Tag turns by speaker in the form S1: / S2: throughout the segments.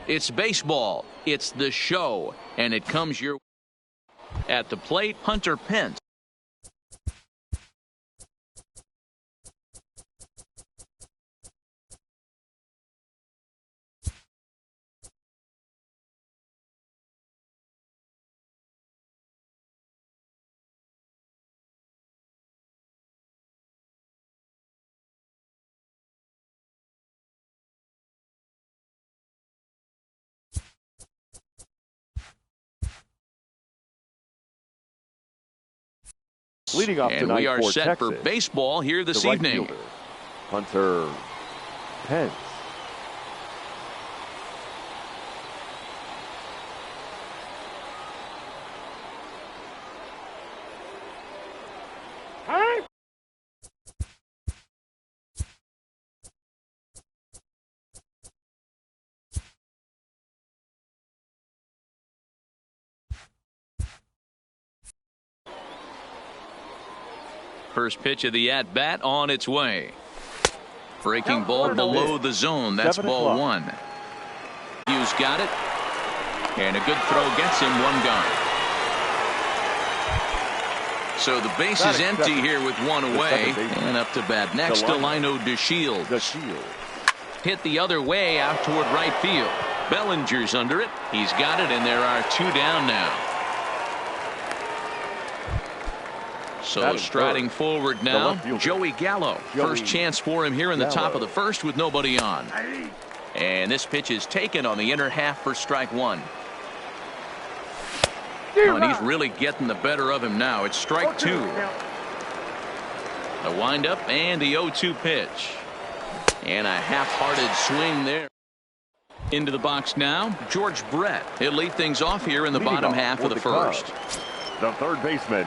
S1: It's baseball. It's the show. And it comes your at the plate, Hunter Pence.
S2: Leading off
S1: And we are set
S2: Texas,
S1: for baseball here this
S2: right
S1: evening.
S2: Fielder, Hunter Pence.
S1: First pitch of the at-bat on its way. Breaking ball below the zone. That's ball one. Hughes got it. And a good throw gets him one gone. So the base is empty here with one away. And up to bat next, Delino DeShields. Hit the other way out toward right field. Bellinger's under it. He's got it, and there are two down now. So striding forward now, Joey Gallo. First chance for him here in the top of the first with nobody on. And this pitch is taken on the inner half for strike one. Oh, and he's really getting the better of him now. It's strike two. The windup and the 0-2 pitch. And a half-hearted swing there. Into the box now, George Brett. He'll lead things off here in the bottom half of the first.
S2: The third baseman,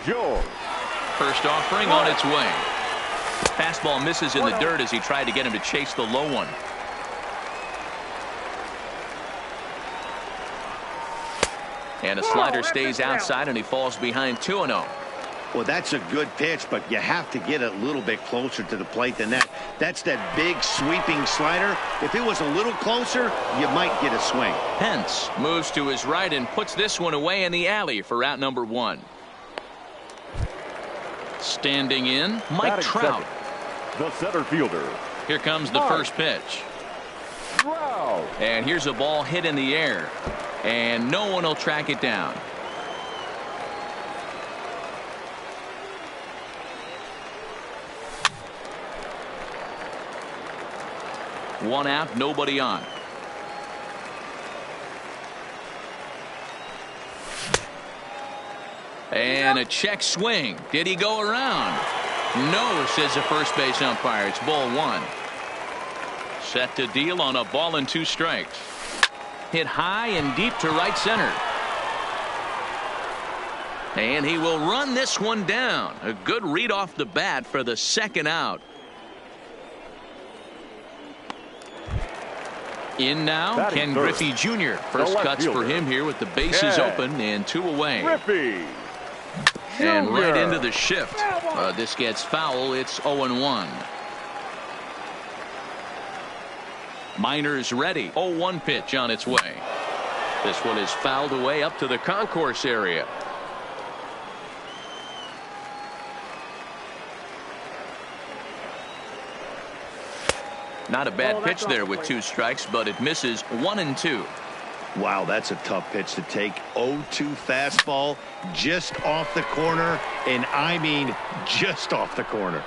S2: George.
S1: First offering on its way. Fastball misses in the dirt as he tried to get him to chase the low one. And a slider stays outside and he falls behind 2-0.
S3: Well, that's a good pitch, but you have to get a little bit closer to the plate than that. That's that big sweeping slider. If it was a little closer, you might get a swing.
S1: Pence moves to his right and puts this one away in the alley for out number one. Standing in, Mike Trout.
S2: The center fielder.
S1: Here comes the first pitch. And here's a ball hit in the air. And no one will track it down. One out, nobody on. And a check swing. Did he go around? No, says the first base umpire. It's ball one. Set to deal on a ball and two strikes. Hit high and deep to right center. And he will run this one down. A good read off the bat for the second out. In now, Ken Griffey Jr. First cuts for him here with the bases open and two away.
S2: Griffey.
S1: And right into the shift. This gets foul. It's 0-1. Miners ready. 0-1 pitch on its way. This one is fouled away up to the concourse area. Not a bad pitch there with two strikes, but it misses 1-2.
S3: Wow, that's a tough pitch to take. 0-2 fastball just off the corner, and I mean just off the corner.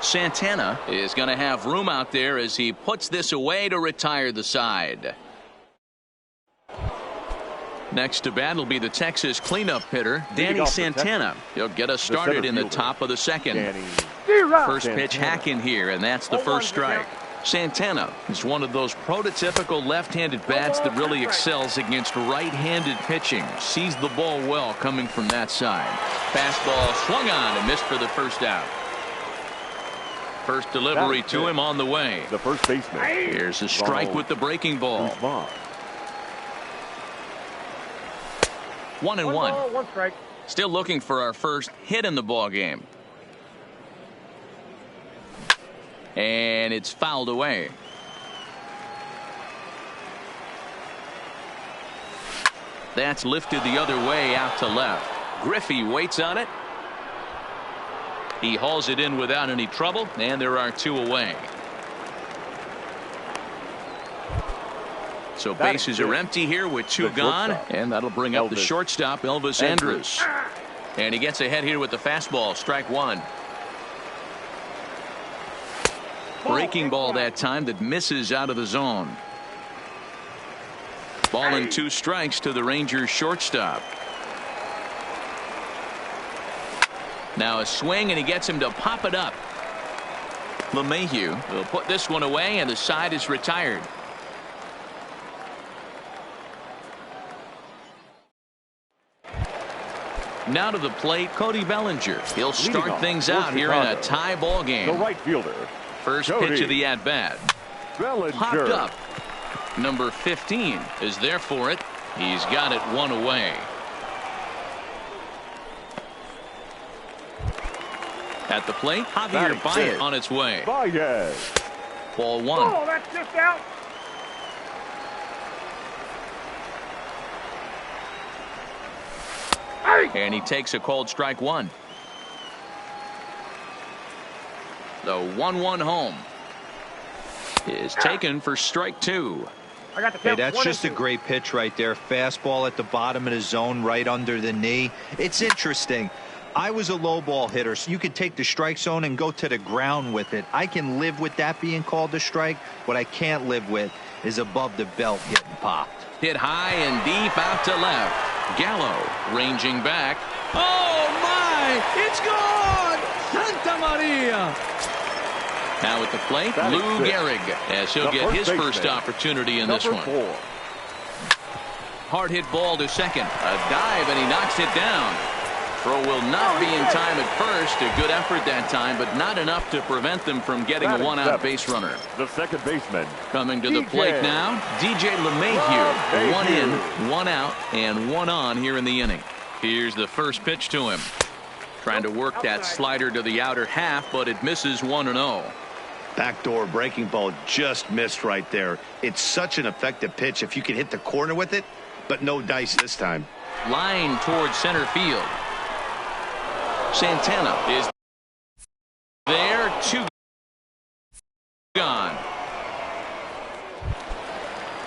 S1: Santana is going to have room out there as he puts this away to retire the side. Next to bat will be the Texas cleanup hitter, Danny Santana. He'll get us started in the top of the second. First pitch hacking here, and that's the first strike. Santana is one of those prototypical left-handed bats that really excels against right-handed pitching. Sees the ball well coming from that side. Fastball swung on and missed for the first out. First delivery to him on the way.
S2: The first baseman.
S1: Here's a strike with the breaking ball. 1-1.
S4: One strike.
S1: Still looking for our first hit in the ball game. And it's fouled away. That's lifted the other way out to left. Griffey waits on it. He hauls it in without any trouble, and there are 2 away. So bases are empty here with 2 gone, and that'll bring up the shortstop, Elvis Andrus. And he gets ahead here with the fastball, strike 1. Breaking ball that time that misses out of the zone. Ball and 2 strikes to the Rangers shortstop. Now a swing, and he gets him to pop it up. LeMahieu will put this one away, and the side is retired. Now to the plate, Cody Bellinger. He'll start things out here in a tie ball game.
S2: The right fielder.
S1: First pitch of the at-bat. Popped up. Number 15 is there for it. He's got it 1 away. At the plate, Javier Baez on its way. Ball 1.
S4: Oh, that's just out.
S1: And he takes a called strike 1. The 1-1 home is taken for strike 2.
S5: Hey, that's just a great pitch right there. Fastball at the bottom of the zone, right under the knee. It's interesting. I was a low ball hitter, so you could take the strike zone and go to the ground with it. I can live with that being called a strike. What I can't live with is above the belt getting popped.
S1: Hit high and deep out to left. Gallo ranging back. Oh my! It's gone! Santa Maria! Now at the plate, Lou Gehrig, as he'll get his first opportunity in this one. Hard hit ball to second. A dive, and he knocks it down. Throw will not be in time at first. A good effort that time, but not enough to prevent them from getting a 1-out base runner.
S2: The second baseman.
S1: Coming to the plate now, DJ LeMahieu. 1 in, 1 out, and 1 on here in the inning. Here's the first pitch to him. Trying to work that slider to the outer half, but it misses 1-0.
S3: Backdoor breaking ball just missed right there. It's such an effective pitch if you can hit the corner with it, but no dice this time.
S1: Line towards center field. Santana is there. 2 gone.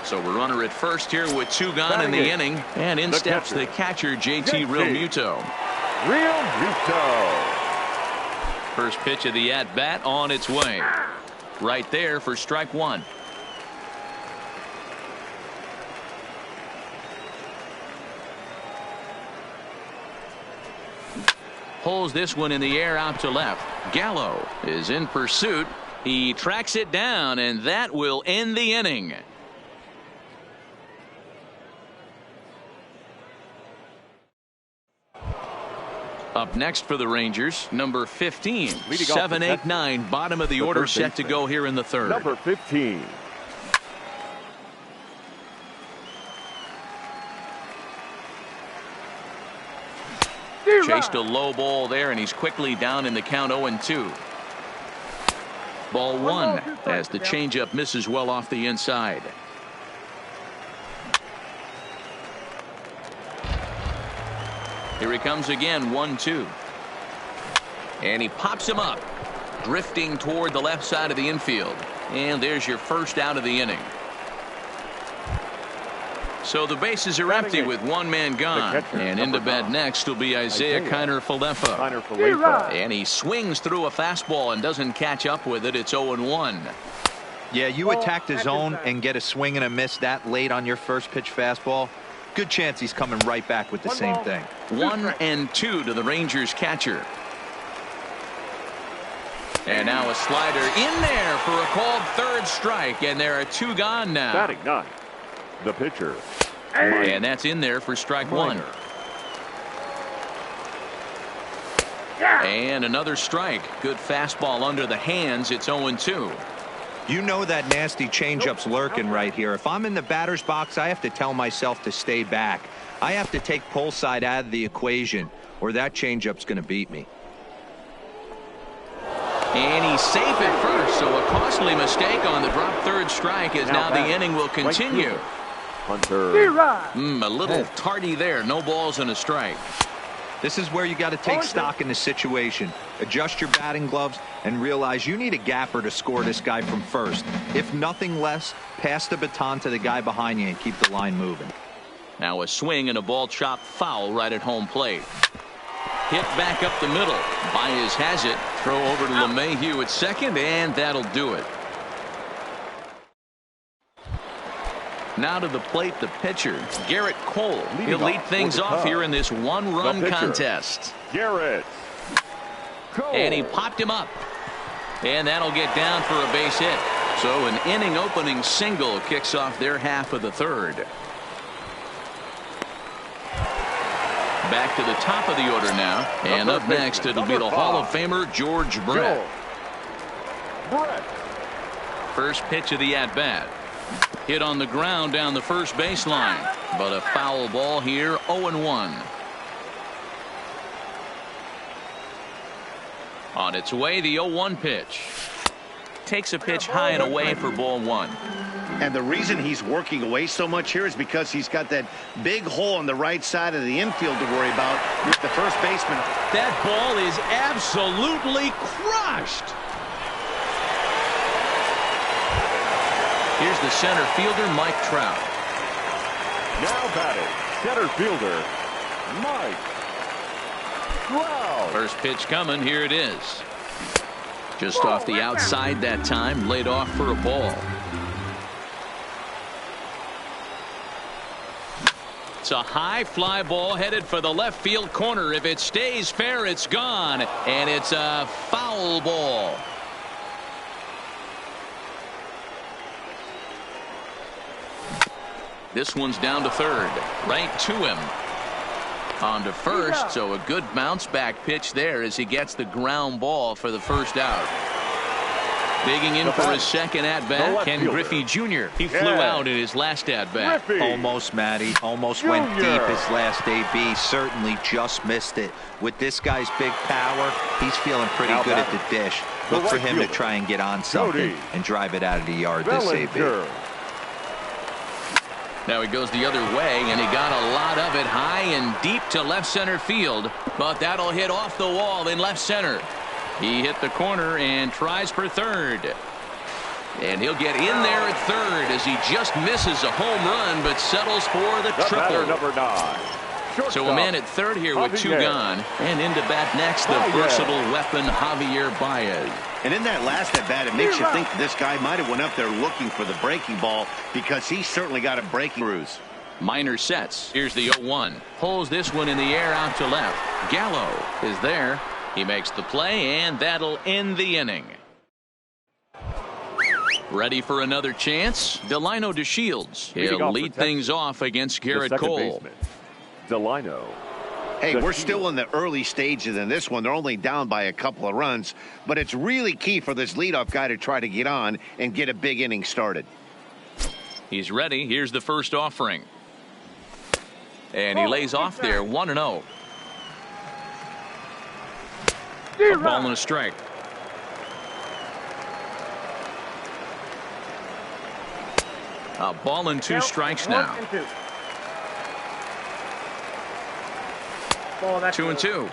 S1: So we're runner at first here with 2 gone in the inning, and in steps the catcher JT Realmuto. First pitch of the at bat on its way. Right there for strike 1. Pulls this one in the air out to left. Gallo is in pursuit. He tracks it down, and that will end the inning. Up next for the Rangers, number 15. 7, 8, 9, bottom of the order, set to go here in the third.
S2: Number 15.
S1: Chased a low ball there, and he's quickly down in the count 0-2. Ball 1 as the changeup misses well off the inside. Here he comes again, 1-2. And he pops him up, drifting toward the left side of the infield. And there's your first out of the inning. So the bases are empty with 1 man gone. And into bat next will be Isaiah Kiner-Falefa. And he swings through a fastball and doesn't catch up with it. It's 0-1.
S5: Yeah, you attack the zone and get a swing and a miss that late on your first pitch fastball. Good chance he's coming right back with the same thing.
S1: 1-2 to the Rangers catcher. And now a slider in there for a called third strike, and there are 2 gone now.
S2: Batting 9. The pitcher.
S1: And that's in there for strike 1. And another strike. Good fastball under the hands. It's 0-2.
S5: You know that nasty changeup's lurking right here. If I'm in the batter's box, I have to tell myself to stay back. I have to take pull side out of the equation, or that changeup's going to beat me.
S1: And he's safe at first, so a costly mistake on the drop third strike, as now the inning will continue.
S2: Hunter.
S1: A little tardy there. No balls and a strike.
S5: This is where you got to take stock in the situation. Adjust your batting gloves and realize you need a gapper to score this guy from first. If nothing less, pass the baton to the guy behind you and keep the line moving.
S1: Now a swing and a ball chopped foul right at home plate. Hit back up the middle. Baez has it. Throw over to LeMahieu at second, and that'll do it. Now to the plate, the pitcher, Garrett Cole. He'll lead things off here in this one-run contest.
S2: Garrett Cole.
S1: And he popped him up. And that'll get down for a base hit. So an inning-opening single kicks off their half of the third. Back to the top of the order now. And up next, it'll be the Hall of Famer, George Brett. First pitch of the at-bat. Hit on the ground down the first baseline, but a foul ball here, 0-1. On its way, the 0-1 pitch. Takes a pitch high and away for ball one.
S3: And the reason he's working away so much here is because he's got that big hole on the right side of the infield to worry about with the first baseman.
S1: That ball is absolutely crushed. Here's the center fielder, Mike Trout.
S2: Now batting, center fielder, Mike Trout.
S1: First pitch coming. Here it is. Just off the outside that time. Laid off for a ball. It's a high fly ball headed for the left field corner. If it stays fair, it's gone. And it's a foul ball. This one's down to third. Right to him. On to first, so a good bounce back pitch there as he gets the ground ball for the first out. Digging in for his second at-bat, Ken Griffey Jr. He flew out in his last at-bat.
S5: Almost, Matty. Almost went deep his last AB. Certainly just missed it. With this guy's big power, he's feeling pretty good at the dish. Look for him to try and get on something and drive it out of the yard this AB.
S1: Now he goes the other way, and he got a lot of it high and deep to left center field. But that'll hit off the wall in left center. He hit the corner and tries for third. And he'll get in there at third as he just misses a home run, but settles for the triple.
S2: Number 9.
S1: So a man at third here with two gone. And into bat next, the versatile weapon, Javier Baez.
S3: And in that last at bat, it makes you think this guy might have went up there looking for the breaking ball, because he certainly got a breaking bruise.
S1: Minor sets. Here's the 0-1. Pulls this one in the air out to left. Gallo is there. He makes the play, and that'll end the inning. Ready for another chance? Delino DeShields. He'll lead things off against Garrett Cole.
S2: Delino.
S3: Hey, we're still in the early stages in this one. They're only down by a couple of runs, but it's really key for this leadoff guy to try to get on and get a big inning started.
S1: He's ready. Here's the first offering. And he lays off there, 1-0. A ball and a strike. A ball and 2 strikes now. 2-2.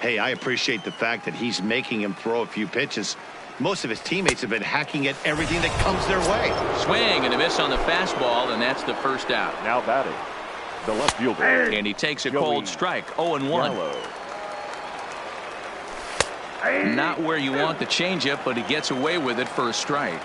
S3: Hey, I appreciate the fact that he's making him throw a few pitches. Most of his teammates have been hacking at everything that comes their way.
S1: Swing and a miss on the fastball, and that's the first out.
S2: Now batting, the left fielder.
S1: And he takes a cold strike, 0-1. Not where you want the changeup, but he gets away with it for a strike.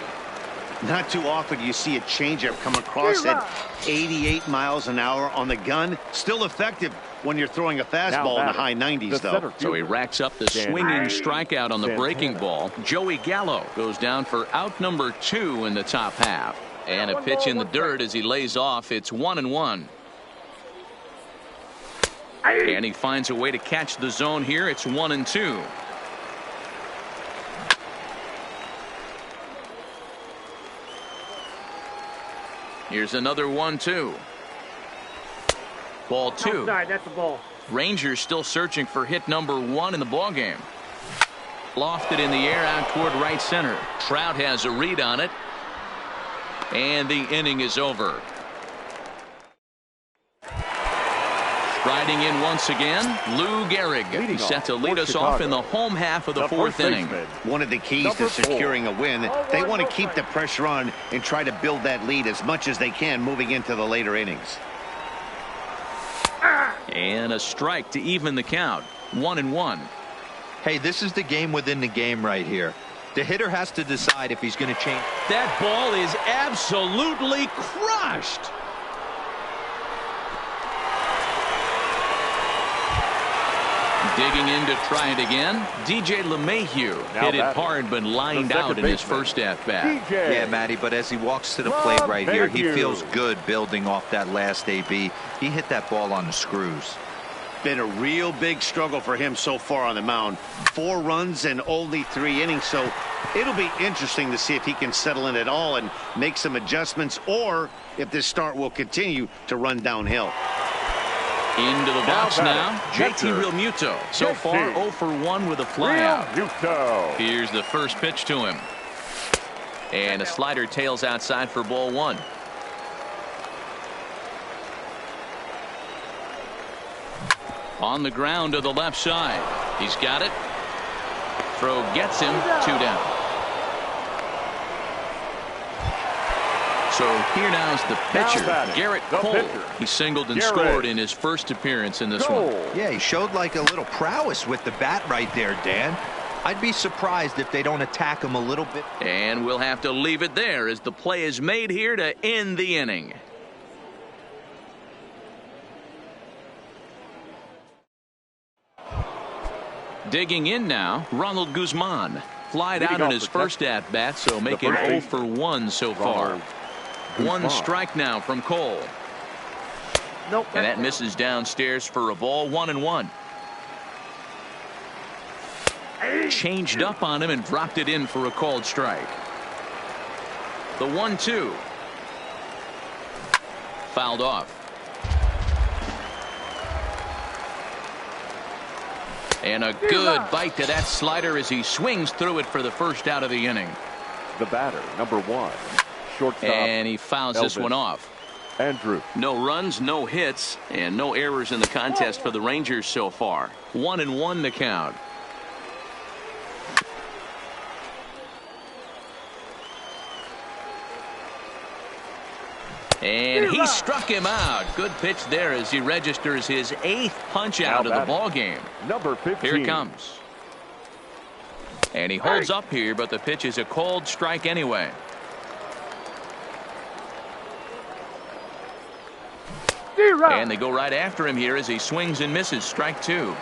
S3: Not too often you see a changeup come across at 88 miles an hour on the gun. Still effective when you're throwing a fastball in the high 90s, though.
S1: So he racks up the swinging strikeout on the breaking ball. Joey Gallo goes down for out number 2 in the top half. And a pitch in the dirt as he lays off. It's 1-1. And he finds a way to catch the zone here. It's 1-2. Here's another 1-2. Ball 2.
S4: Outside, that's the ball.
S1: Rangers still searching for hit number 1 in the ballgame. Lofted in the air out toward right center. Trout has a read on it. And the inning is over. Riding in once again, Lou Gehrig. He's set to lead us off in the home half of the fourth inning.
S3: One of the keys to securing a win, they want to keep the pressure on and try to build that lead as much as they can moving into the later innings.
S1: And a strike to even the count. 1-1.
S5: Hey, this is the game within the game right here. The hitter has to decide if he's going to change.
S1: That ball is absolutely crushed. Digging in to try it again. DJ LeMahieu hit it hard but lined out in his first at-bat.
S5: Yeah, Matty, but as he walks to the plate right here, he feels good building off that last AB. He hit that ball on the screws.
S3: Been a real big struggle for him so far on the mound. 4 runs in only 3 innings, so it'll be interesting to see if he can settle in at all and make some adjustments, or if this start will continue to run downhill.
S1: Into the box now, JT Realmuto. So far 0 for 1 with a flyout. Here's the first pitch to him. And a slider tails outside for ball 1. On the ground to the left side. He's got it. Throw gets him. 2 down. So here now's the pitcher, Garrett Cole. He singled and scored in his first appearance in this one.
S5: Yeah, he showed like a little prowess with the bat right there, Dan. I'd be surprised if they don't attack him a little bit.
S1: And we'll have to leave it there as the play is made here to end the inning. Digging in now, Ronald Guzman. Flied out in his first at-bat, so making 0 for 1 so far. 1 strike now from Cole.
S4: Nope.
S1: And that misses downstairs for a ball. 1-1. Changed up on him and dropped it in for a called strike. The 1-2. Fouled off. And a good bite to that slider as he swings through it for the first out of the inning.
S2: The batter, number 1. Shortstop.
S1: And he fouls this one off.
S2: Andrew.
S1: No runs, no hits, and no errors in the contest for the Rangers so far. 1-1 the count. And he struck him out. Good pitch there as he registers his 8th punch out of the ball game.
S2: Number 15.
S1: Here it comes. And he holds up here, but the pitch is a called strike anyway. And they go right after him here as he swings and misses. Strike 2.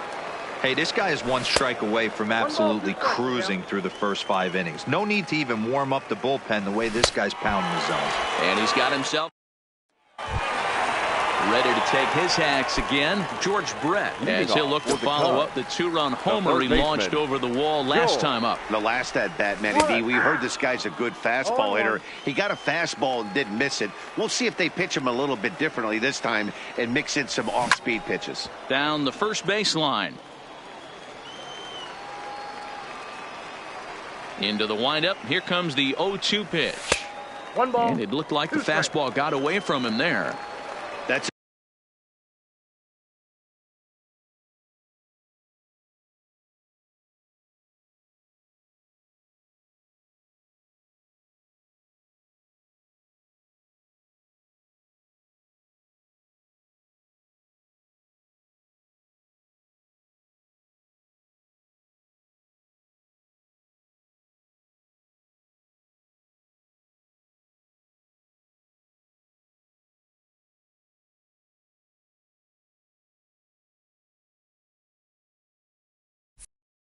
S5: Hey, this guy is 1 strike away from absolutely cruising through the first 5 innings. No need to even warm up the bullpen the way this guy's pounding the zone.
S1: And he's got himself ready to take his hacks again. George Brett, as he'll look to follow up the 2-run homer he launched over the wall last time up.
S3: The last at bat, Matty B, we heard this guy's a good fastball hitter. He got a fastball and didn't miss it. We'll see if they pitch him a little bit differently this time and mix in some off-speed pitches.
S1: Down the first baseline. Into the windup. Here comes the 0-2 pitch.
S4: 1 ball.
S1: And it looked like the fastball got away from him there.
S3: That's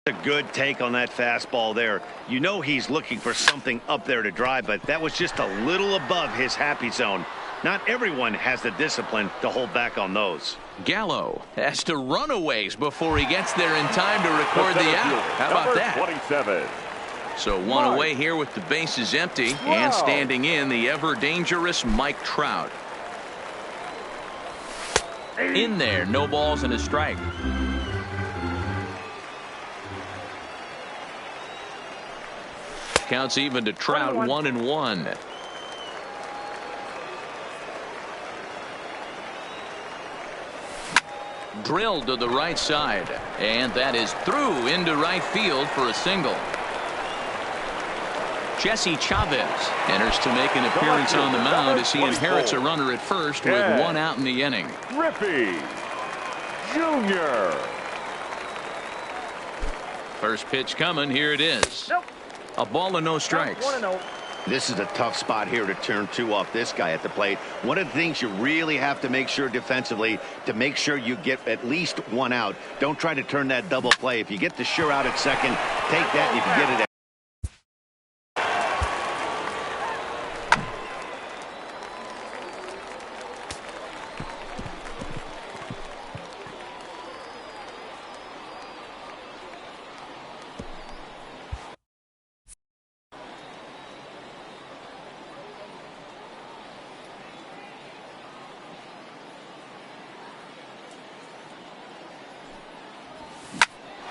S3: a good take on that fastball there. You know he's looking for something up there to drive, but that was just a little above his happy zone. Not everyone has the discipline to hold back on those.
S1: Gallo has to run a ways before he gets there in time to record the out. How about that?
S2: 27.
S1: So 1 away here with the bases empty, and standing in the ever dangerous Mike Trout. In there, no balls and a strike. Counts even to Trout. 1-1. Drilled to the right side, and that is through into right field for a single. Jesse Chavez enters to make an appearance on the mound as he inherits a runner at first with one out in the inning.
S2: Griffey Jr.
S1: First pitch coming. Here it is.
S4: Nope.
S1: A ball and no strikes.
S4: 1-0.
S3: This is a tough spot here to turn two off this guy at the plate. One of the things you really have to make sure defensively to make sure you get at least one out. Don't try to turn that double play. If you get the sure out at second, take that, and if you get it at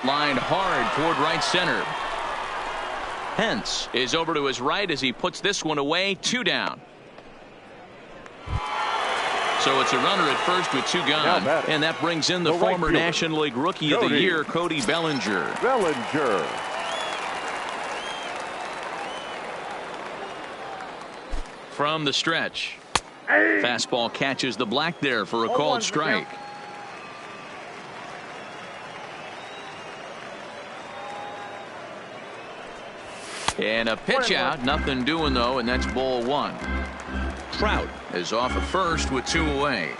S1: Lined hard toward right center. Hence is over to his right as he puts this one away. 2 down. So it's a runner at first with 2 gone. And that brings in the former
S2: right
S1: National League Rookie of the Year, Cody Bellinger. From the stretch. Fastball catches the black there for a called strike. And a pitch out, nothing doing though, and that's ball 1. Trout is off at first with 2 away.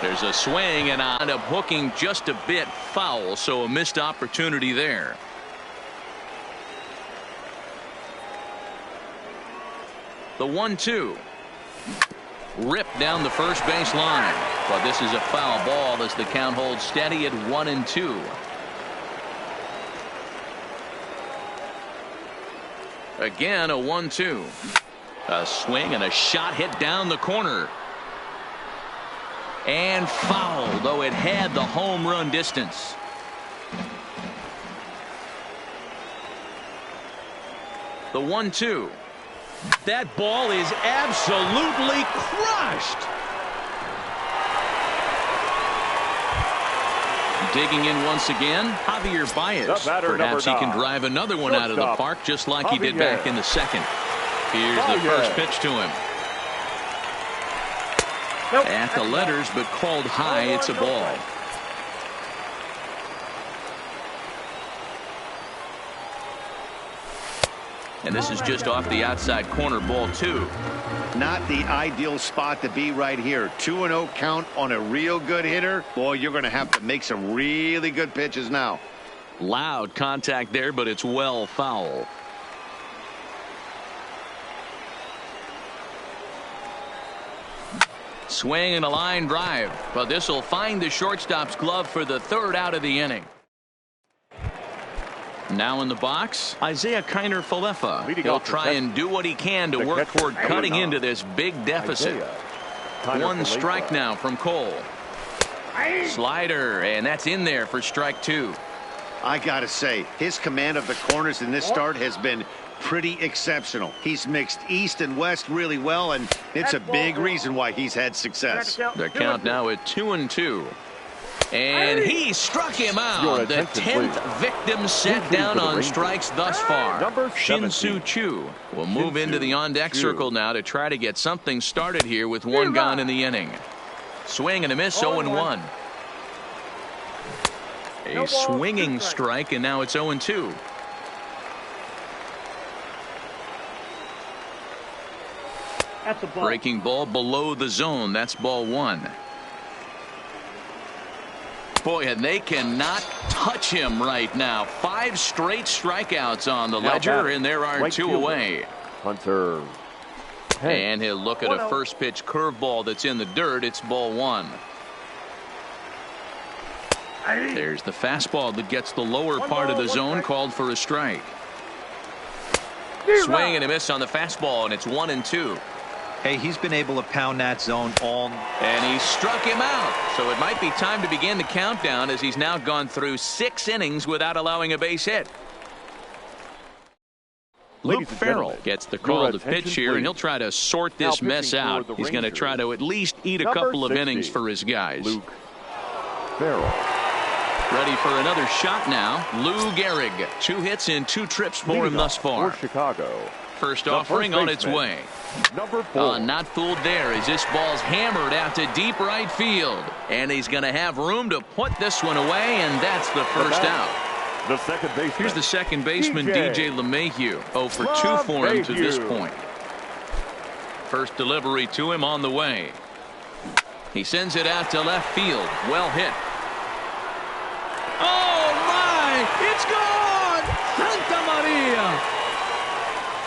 S1: There's a swing and end up hooking just a bit foul, so a missed opportunity there. The 1-2. Ripped down the first base line, but this is a foul ball as the count holds steady at 1-2. Again a 1-2. A swing and a shot hit down the corner. And foul, though it had the home run distance. The 1-2. That ball is absolutely crushed. Digging in once again, Javier Baez. Perhaps he can drive another one out of the park just like he did back in the second. Here's the first pitch to him. At the letters, but called high. It's a ball. And this is just off the outside corner, ball 2.
S3: not the ideal spot to be right here. 2-0 count on a real good hitter. Boy, you're going to have to make some really good pitches now.
S1: Loud contact there, but it's well foul. Swing and a line drive, but this will find the shortstop's glove for the third out of the inning. Now in the box, Isaiah Kiner-Falefa. He'll try and do what he can to work toward cutting into this big deficit. One strike now from Cole. Slider, and that's in there for strike two.
S3: I gotta say, his command of the corners in this start has been pretty exceptional. He's mixed east and west really well, and it's a big reason why he's had success.
S1: The count now at 2-2. And he struck him out. The 10th victim set down on strikes thus far. Shin-Soo Choo will move into the on-deck circle now to try to get something started here with one gone in the inning. Swing and a miss, 0-1. A swinging strike, and now it's 0-2. Breaking ball below the zone. That's ball one. Boy, and they cannot touch him right now. 5 straight strikeouts on the ledger, and there are 2 away.
S2: Hunter.
S1: And he'll look at a first pitch curveball that's in the dirt. It's ball one. There's the fastball that gets the lower part of the zone, called for a strike. Swing and a miss on the fastball, and it's 1-2.
S5: Hey, he's been able to pound that zone all.
S1: And he struck him out. So it might be time to begin the countdown, as he's now gone through 6 innings without allowing a base hit. Luke Farrell gets the call to pitch here, and he'll try to sort this mess out. He's going to try to at least eat a couple of innings for his guys.
S2: Luke Farrell.
S1: Ready for another shot now. Lou Gehrig. 2 hits in 2 trips for him thus far.
S2: For Chicago.
S1: First offering on its way.
S2: Number 4.
S1: Not fooled there as this ball's hammered out to deep right field. And he's going to have room to put this one away, and that's the first out.
S2: The second baseman.
S1: Here's the second baseman, DJ LeMahieu. 0 for 2 for him to this point. First delivery to him on the way. He sends it out to left field. Well hit. Oh, my! It's gone! Santa Maria!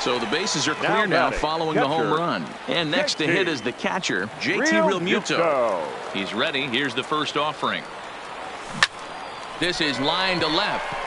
S1: So the bases are clear now following the home run. And next to hit is the catcher, JT Realmuto. He's ready. Here's the first offering. This is line to left.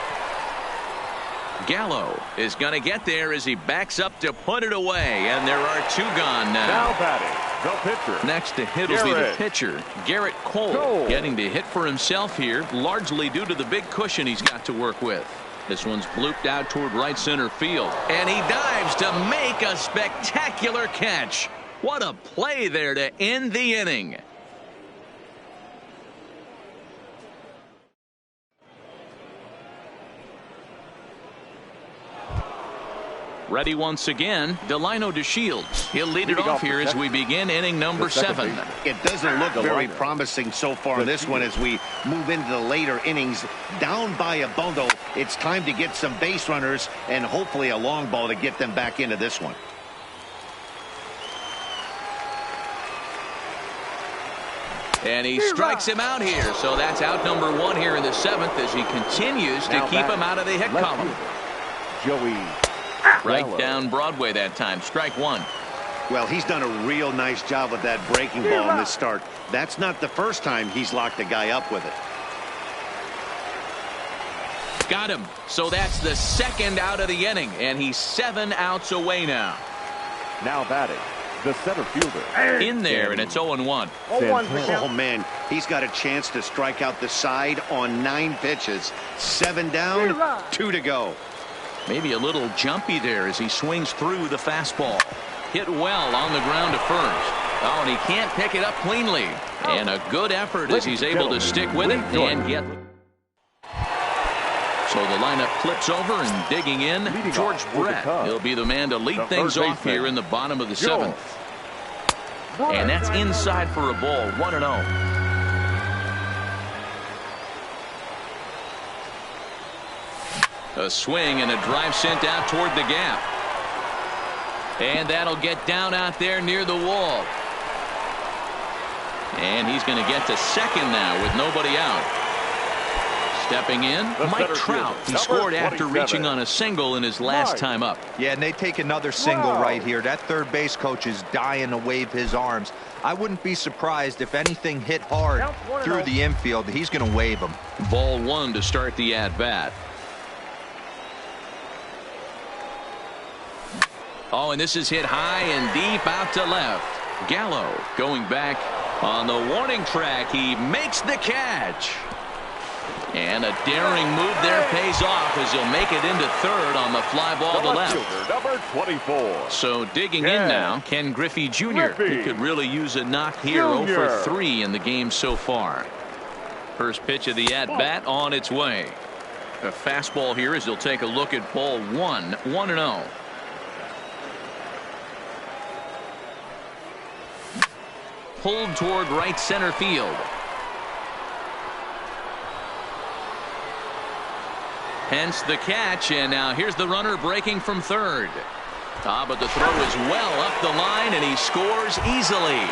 S1: Gallo is going to get there as he backs up to put it away. And there are 2 gone now.
S2: Now batting, the pitcher.
S1: Next to hit will be the pitcher, Garrett Cole. Getting to hit for himself here, largely due to the big cushion he's got to work with. This one's blooped out toward right center field. And he dives to make a spectacular catch. What a play there to end the inning. Ready once again, Delino DeShields. He'll lead it off here as we begin inning number 7.
S3: It doesn't look very promising so far in this one as we move into the later innings. Down by a bundle, it's time to get some base runners and hopefully a long ball to get them back into this one.
S1: And he strikes him out here. So that's out number 1 here in the 7th as he continues to keep him out of the hit column.
S2: Joey.
S1: Right down Broadway that time. Strike 1.
S3: Well, he's done a real nice job with that breaking ball in this start. That's not the first time he's locked a guy up with it.
S1: Got him. So that's the 2nd out of the inning, and he's 7 outs away now.
S2: Now batting, the center fielder.
S1: In there, and it's 0-1.
S3: Oh, man, he's got a chance to strike out the side on 9 pitches. 7 down, 2 to go.
S1: Maybe a little jumpy there as he swings through the fastball. Hit well on the ground to first. Oh, and he can't pick it up cleanly. And a good effort as he's able to stick with it and get. So the lineup flips over and digging in, George Brett. He'll be the man to lead things off here in the bottom of the 7th. And that's inside for a ball, 1-0. A swing and a drive sent out toward the gap. And that'll get down out there near the wall. And he's going to get to second now with nobody out. Stepping in, Mike Trout. He scored after reaching on a single in his last time up.
S5: Yeah, and they take another single right here. That third base coach is dying to wave his arms. I wouldn't be surprised if anything hit hard through the infield. He's going to wave them.
S1: Ball 1 to start the at-bat. Oh, and this is hit high and deep out to left. Gallo going back on the warning track. He makes the catch. And a daring move there pays off as he'll make it into third on the fly ball to left.
S2: Number 24.
S1: So digging in now, Ken Griffey Jr. He could really use a knock here. 0 for 3 in the game so far. First pitch of the at-bat on its way. A fastball here as he'll take a look at ball 1, 1-0. Pulled toward right center field. Hence the catch, and now here's the runner breaking from third. But the throw is well up the line, and he scores easily.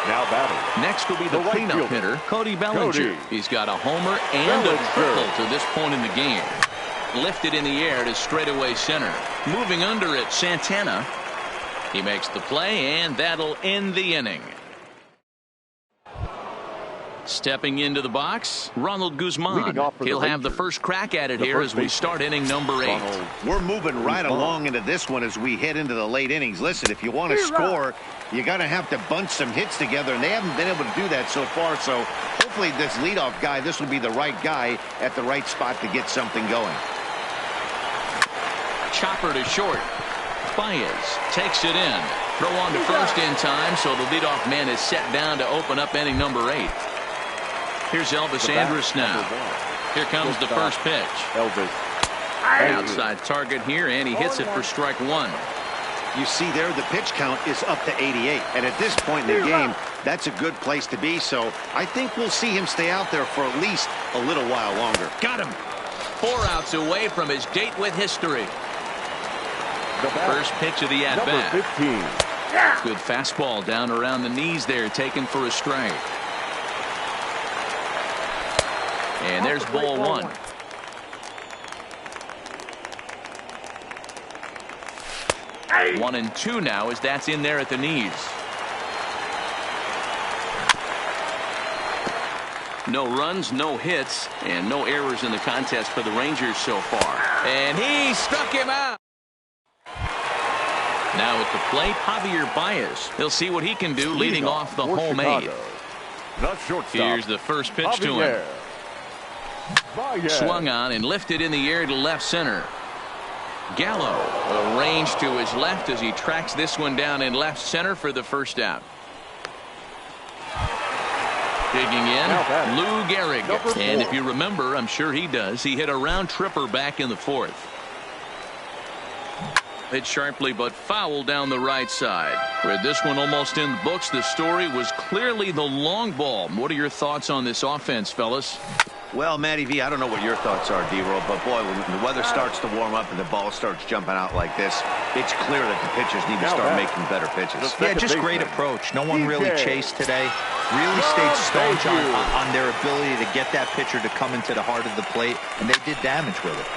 S2: Now batting.
S1: Next will be the cleanup hitter, Cody Bellinger. He's got a homer and a triple to this point in the game. Lifted in the air to straightaway center. Moving under it, Santana. He makes the play, and that'll end the inning. Stepping into the box, Ronald Guzman. He'll have the first crack at it here as we start inning number 8.
S3: We're moving right along into this one as we head into the late innings. Listen, if you want to score, you got to have to bunch some hits together, and they haven't been able to do that so far. So hopefully this leadoff guy, this will be the right guy at the right spot to get something going.
S1: Chopper to short. Baez takes it in. Throw on to first in time, so the leadoff man is set down to open up inning number 8. Here's Elvis Andrus now. Here comes the first pitch.
S2: Elvis.
S1: Outside target here, and he hits it for strike 1.
S3: You see there, the pitch count is up to 88. And at this point in the game, that's a good place to be. So I think we'll see him stay out there for at least a little while longer.
S1: Got him. 4 outs away from his date with history. First pitch of the at-bat. Good fastball down around the knees there, taken for a strike. And there's ball 1.
S4: Hey.
S1: 1-2 now as that's in there at the knees. No runs, no hits, and no errors in the contest for the Rangers so far. And he struck him out. Now at the plate, Javier Baez. He'll see what he can do leading off the home 8. Here's the first pitch to him. Swung on and lifted in the air to left center. Gallo arranged to his left as he tracks this one down in left center for the first out. Digging in, Lou Gehrig. And if you remember, I'm sure he does, he hit a round tripper back in the 4th. Hit sharply but foul down the right side. With this one almost in the books, the story was clearly the long ball. What are your thoughts on this offense, fellas?
S3: Well, Matty V, I don't know what your thoughts are, D-Roll, but boy, when the weather starts to warm up and the ball starts jumping out like this, it's clear that the pitchers need to start making better pitches.
S5: Yeah, just great approach. No one really chased today. Really stayed staunch on their ability to get that pitcher to come into the heart of the plate, and they did damage with it.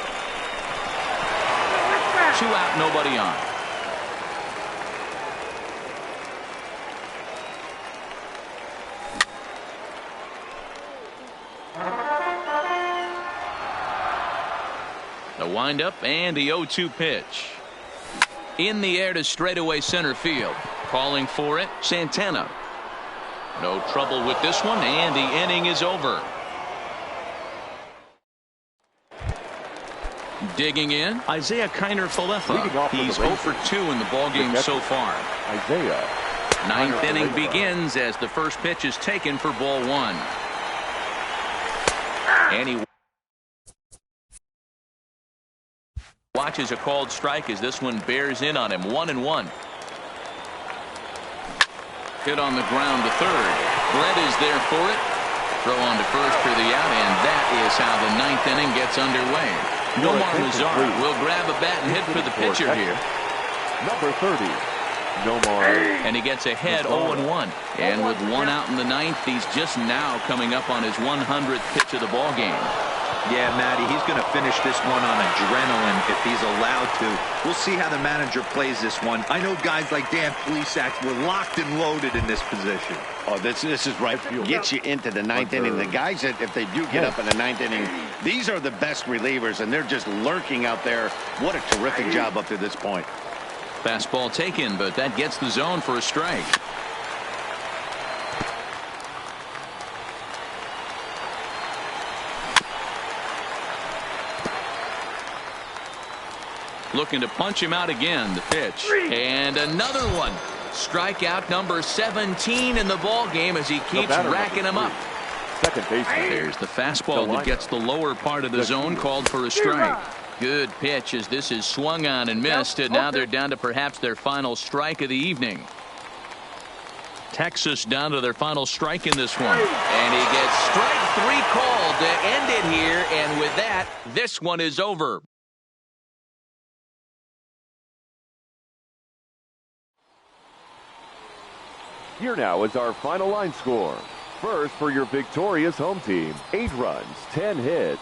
S1: 2 out, nobody on. The windup and the 0-2 pitch. In the air to straightaway center field. Calling for it, Santana. No trouble with this one, and the inning is over. Digging in, Isaiah Kiner-Falefa. He's 0 for 2 in the ballgame so far.
S2: Isaiah.
S1: 9th inning begins as the first pitch is taken for ball 1. And he watches a called strike as this one bears in on him. 1-1. Hit on the ground to third. Brett is there for it. Throw on to first for the out, and that is how the 9th inning gets underway. Nomar Mazara will grab a bat and hit for the pitcher here.
S2: Number 30. Nomar.
S1: And he gets ahead 0-1. And with 1 out in the 9th, he's just now coming up on his 100th pitch of the ball game.
S5: Yeah, Matty, he's going to finish this one on adrenaline if he's allowed to. We'll see how the manager plays this one. I know guys like Dan Plesac were locked and loaded in this position.
S3: Oh, this is right. Gets you into the 9th inning. The guys that, if they do get up in the 9th inning, these are the best relievers, and they're just lurking out there. What a terrific job up to this point.
S1: Fastball taken, but that gets the zone for a strike. Looking to punch him out again. The pitch. And another one. Strikeout number 17 in the ball game as he keeps racking them up.
S2: Second base.
S1: There's the fastball that gets the lower part of the zone, called for a strike. Good pitch as this is swung on and missed, and now they're down to perhaps their final strike of the evening. Texas down to their final strike in this one. And he gets strike 3 called to end it here, and with that, this one is over.
S2: Here now is our final line score. First, for your victorious home team, 8 runs, 10 hits.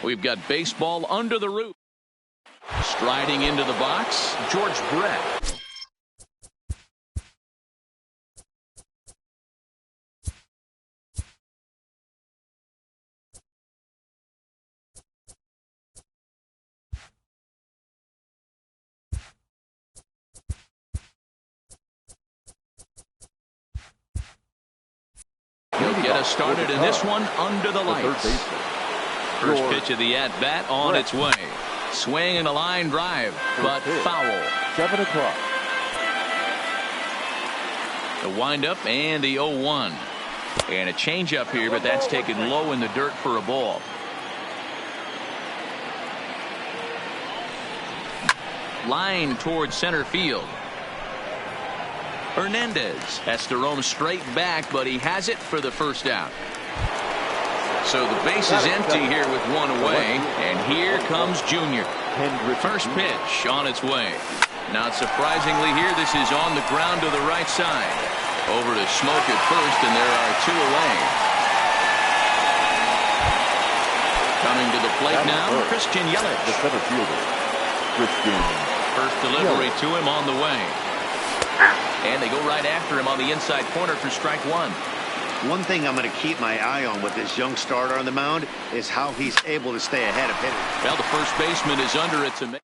S1: We've got baseball under the roof. Striding into the box, George Brett. He'll get us started in this one under the lights. First pitch of the at-bat on its way. Swing and a line drive, but foul.
S2: 7 o'clock.
S1: The windup and the 0-1. And a changeup here, but that's taken low in the dirt for a ball. Line towards center field. Hernandez has to roam straight back, but he has it for the first out. So the base is empty here with one away, and here comes Junior. First pitch on its way. Not surprisingly here, this is on the ground to the right side. Over to Smoke at first, and there are two away. Coming to the plate now, Christian Yelich.
S2: The center fielder, Christian.
S1: First delivery to him on the way. And they go right after him on the inside corner for strike one.
S3: One thing I'm going to keep my eye on with this young starter on the mound is how he's able to stay ahead of hitters.
S1: Well, the first baseman is under it to make.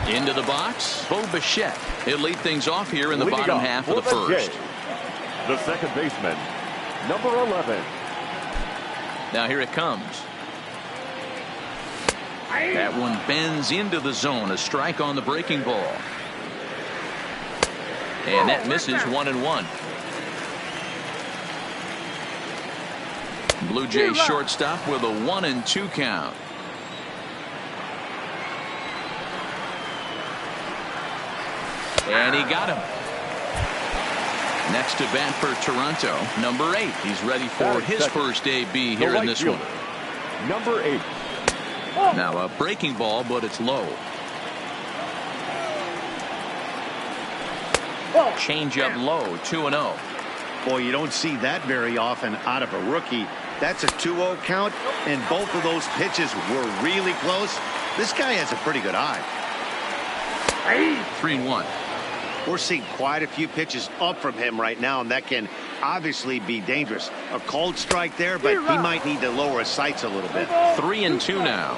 S1: Into the box, Bo Bichette. He'll lead things off here in the bottom half of the first.
S2: The second baseman, number 11.
S1: Now here it comes. That one bends into the zone. A strike on the breaking ball. And that misses 1-1. Blue Jays shortstop with a 1-2 count. And he got him. Next to bat for Toronto, number 8. He's ready for his first AB here in this one.
S2: Number 8.
S1: Now a breaking ball, but it's low. Change up low, 2-0.
S3: Boy, you don't see that very often out of a rookie. That's a 2-0 count, and both of those pitches were really close. This guy has a pretty good eye.
S1: 3-1.
S3: We're seeing quite a few pitches up from him right now, and that can obviously be dangerous. A cold strike there, but he might need to lower his sights a little bit.
S1: 3-2 now.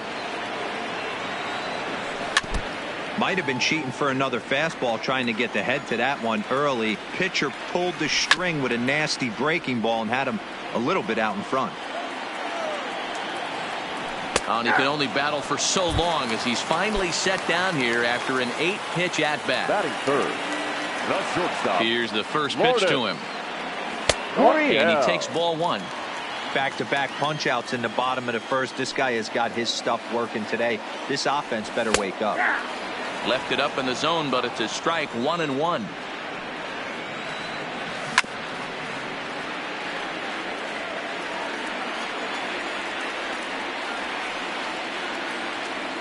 S5: Might have been cheating for another fastball, trying to get the head to that one early. Pitcher pulled the string with a nasty breaking ball and had him a little bit out in front.
S1: And he can only battle for so long as he's finally set down here after an 8-pitch at-bat.
S2: Batting third, the shortstop.
S1: Here's the first pitch to him. And he takes ball one.
S5: Back-to-back punch-outs in the bottom of the first. This guy has got his stuff working today. This offense better wake up.
S1: Left it up in the zone, but it's a strike, 1-1.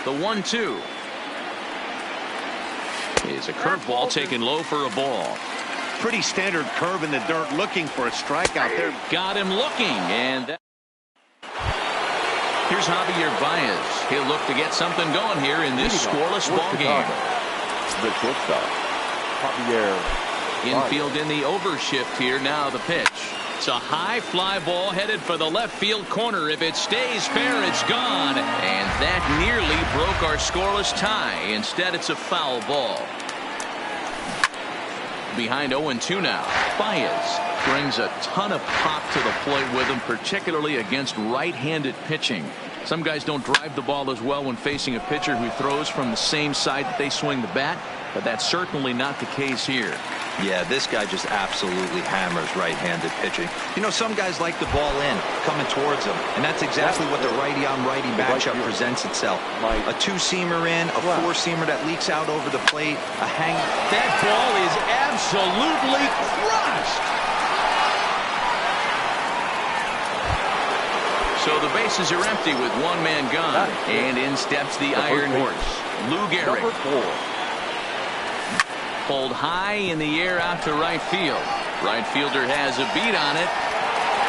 S1: The 1-2 is a curveball taken low for a ball.
S3: Pretty standard curve in the dirt, looking for a strikeout there.
S1: Got him looking, and that. Here's Javier Baez. He'll look to get something going here in this scoreless ball game.
S2: The shortstop, Javier.
S1: Infield in the overshift here. Now the pitch. It's a high fly ball headed for the left field corner. If it stays fair, it's gone. And that nearly broke our scoreless tie. Instead, it's a foul ball. Behind 0-2 now. Baez brings a ton of pop to the plate with him, particularly against right-handed pitching. Some guys don't drive the ball as well when facing a pitcher who throws from the same side that they swing the bat, but that's certainly not the case here.
S5: Yeah, this guy just absolutely hammers right-handed pitching. You know, some guys like the ball in, coming towards them, and that's exactly what the righty-on-righty matchup presents itself. A two-seamer in, a four-seamer that leaks out over the plate, a hang.
S1: That ball is absolutely crushed. So the bases are empty with one man gone, and in steps the Iron Horse, Lou Gehrig.
S2: Number 4.
S1: Pulled high in the air out to right field. Right fielder has a beat on it.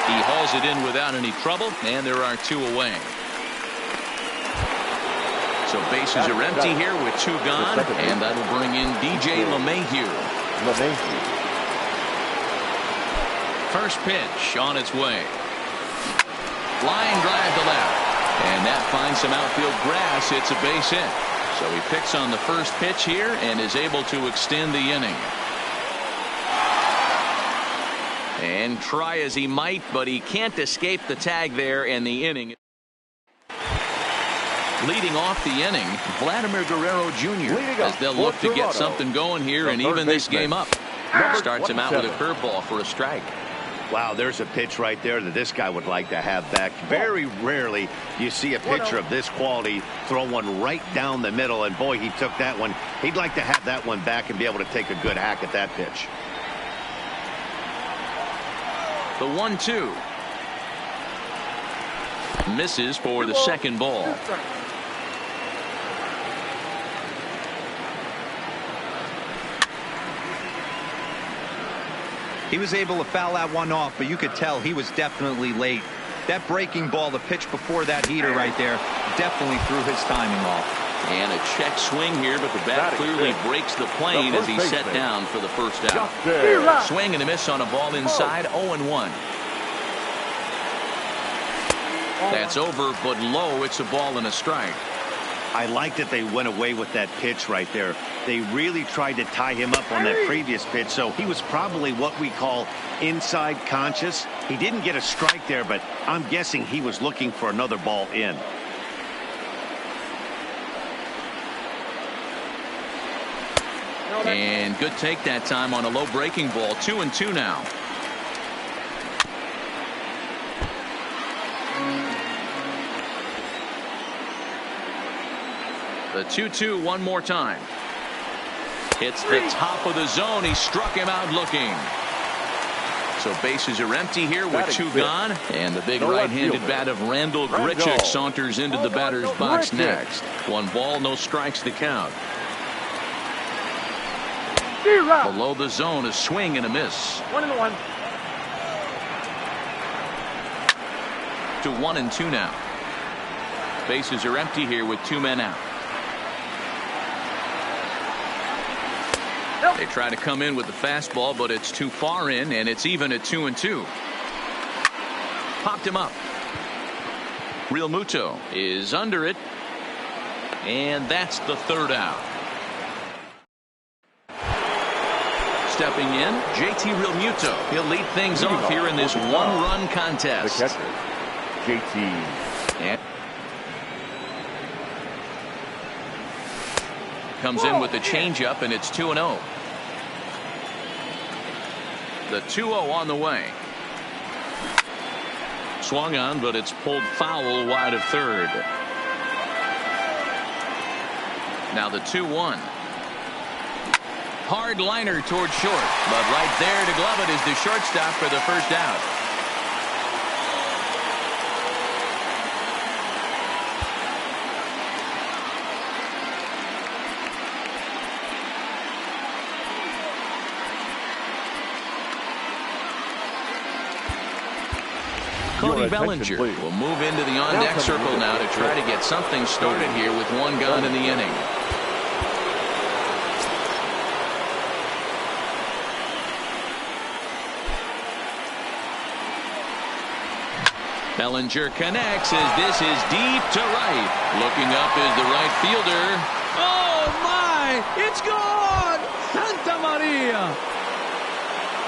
S1: He hauls it in without any trouble, and there are two away. So bases are empty here with 2 gone, and that'll bring in DJ LeMahieu. First pitch on its way. Line drive to left, and that finds some outfield grass. It's a base hit. So he picks on the first pitch here and is able to extend the inning. And try as he might, but he can't escape the tag there, and the inning. Leading off the inning, Vladimir Guerrero Jr. as they'll look to get something going here and even this game up. Starts him out with a curveball for a strike.
S3: Wow, there's a pitch right there that this guy would like to have back. Very rarely you see a pitcher of this quality throw one right down the middle, and boy, he took that one. He'd like to have that one back and be able to take a good hack at that pitch.
S1: The 1-2. Misses for the second ball.
S5: He was able to foul that one off, but you could tell he was definitely late. That breaking ball, the pitch before that heater right there, definitely threw his timing off.
S1: And a check swing here, but the bat clearly breaks the plane as he's set down for the first out. Swing and a miss on a ball inside, 0-1. That's over, but low. It's a ball and a strike.
S3: I like that they went away with that pitch right there. They really tried to tie him up on that previous pitch, so he was probably what we call inside conscious. He didn't get a strike there, but I'm guessing he was looking for another ball in.
S1: And good take that time on a low breaking ball. 2-2 now. The 2-2 one more time. Hits the top of the zone. He struck him out looking. So bases are empty here with 2 gone. And the big right-handed bat of Randall Grichuk saunters into the batter's box next. 1 ball, no strikes to count. Below the zone, a swing and a miss.
S4: 1-1.
S1: To 1-2 now. Bases are empty here with 2 men out. They try to come in with the fastball, but it's too far in, and it's even at 2-2. Popped him up. Real Muto is under it, and that's the 3rd out. Stepping in, JT Real Muto. He'll lead things off here in this 1-run contest.
S2: The catcher, JT.
S1: And comes in with the changeup, and it's 2-0. The 2-0 on the way. Swung on, but it's pulled foul wide of third. Now the 2-1. Hard liner toward short, but right there to glove it is the shortstop for the first out. Cody Bellinger will move into the on-deck circle now to try to get something started here with 1 gone in the inning. Bellinger connects as this is deep to right. Looking up is the right fielder. Oh my! It's gone! Santa Maria!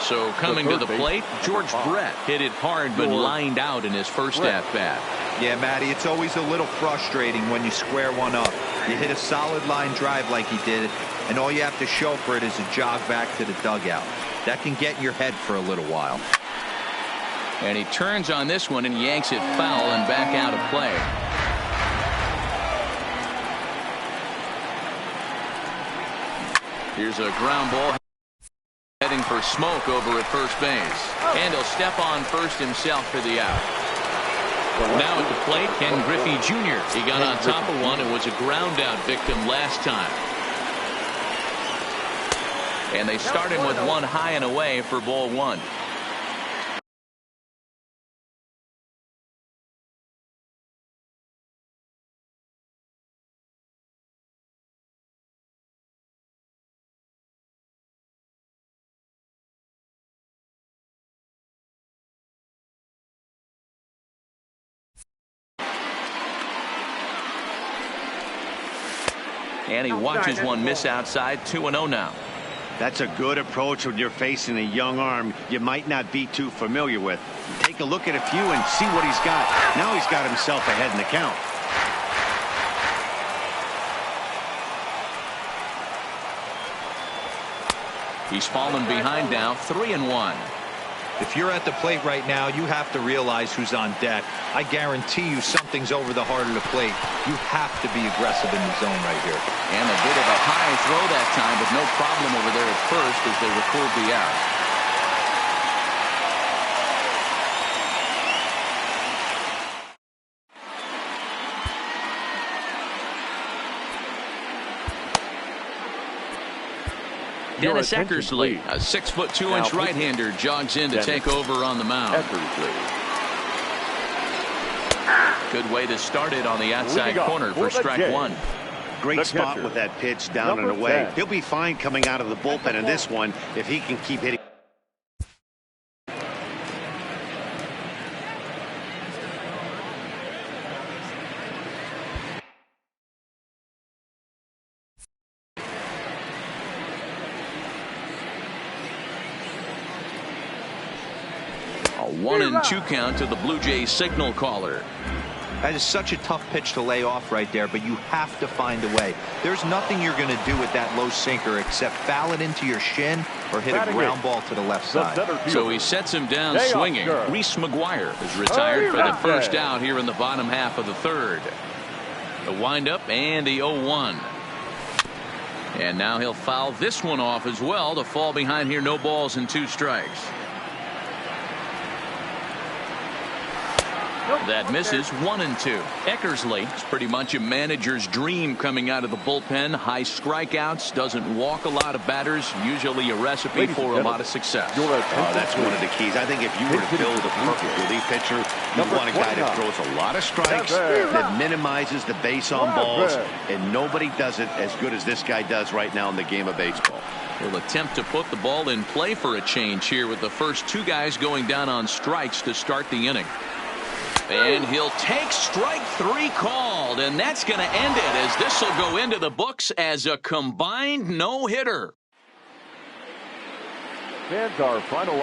S1: So coming to the plate, George Brett hit it hard but lined out in his first at-bat.
S5: Yeah, Matty, it's always a little frustrating when you square one up. You hit a solid line drive like he did, and all you have to show for it is a jog back to the dugout. That can get in your head for a little while.
S1: And he turns on this one and yanks it foul and back out of play. Here's a ground ball. Heading for Smoke over at first base. And he'll step on first himself for the out. Now at the plate, Ken Griffey Jr. He got on top of one and was a ground out victim last time. And they start him with 1 high and away for ball 1. And he watches one miss outside. 2-0 now.
S3: That's a good approach when you're facing a young arm you might not be too familiar with. Take a look at a few and see what he's got. Now he's got himself ahead in the count.
S1: He's fallen behind now, 3-1.
S5: If you're at the plate right now, you have to realize who's on deck. I guarantee you something's over the heart of the plate. You have to be aggressive in the zone right here.
S1: And a bit of a high throw that time, but no problem over there at first as they record the out. Dennis Eckersley, a 6'2" right-hander, jogs in to take over on the mound. Good way to start it on the outside corner for strike one.
S3: Great spot with that pitch down and away. He'll be fine coming out of the bullpen in this one if he can keep hitting.
S1: A 1-2 count to the Blue Jays signal caller.
S5: That is such a tough pitch to lay off right there, but you have to find a way. There's nothing you're going to do with that low sinker except foul it into your shin or hit a ground ball to the left side.
S1: So he sets him down swinging. Reese McGuire is retired for the first out here in the bottom half of the third. The windup and the 0-1. And now he'll foul this one off as well to fall behind here. No balls and 2 strikes. That misses. 1-2. Eckersley is pretty much a manager's dream coming out of the bullpen. High strikeouts, doesn't walk a lot of batters, usually a recipe for a lot of success.
S3: That's one of the keys. I think if you were to build a perfect relief pitcher, you want a guy that throws a lot of strikes, that minimizes the base on balls, and nobody does it as good as this guy does right now in the game of baseball.
S1: He'll attempt to put the ball in play for a change here with the first 2 guys going down on strikes to start the inning. And he'll take strike 3 called, and that's going to end it as this will go into the books as a combined no-hitter.
S2: Fans, our final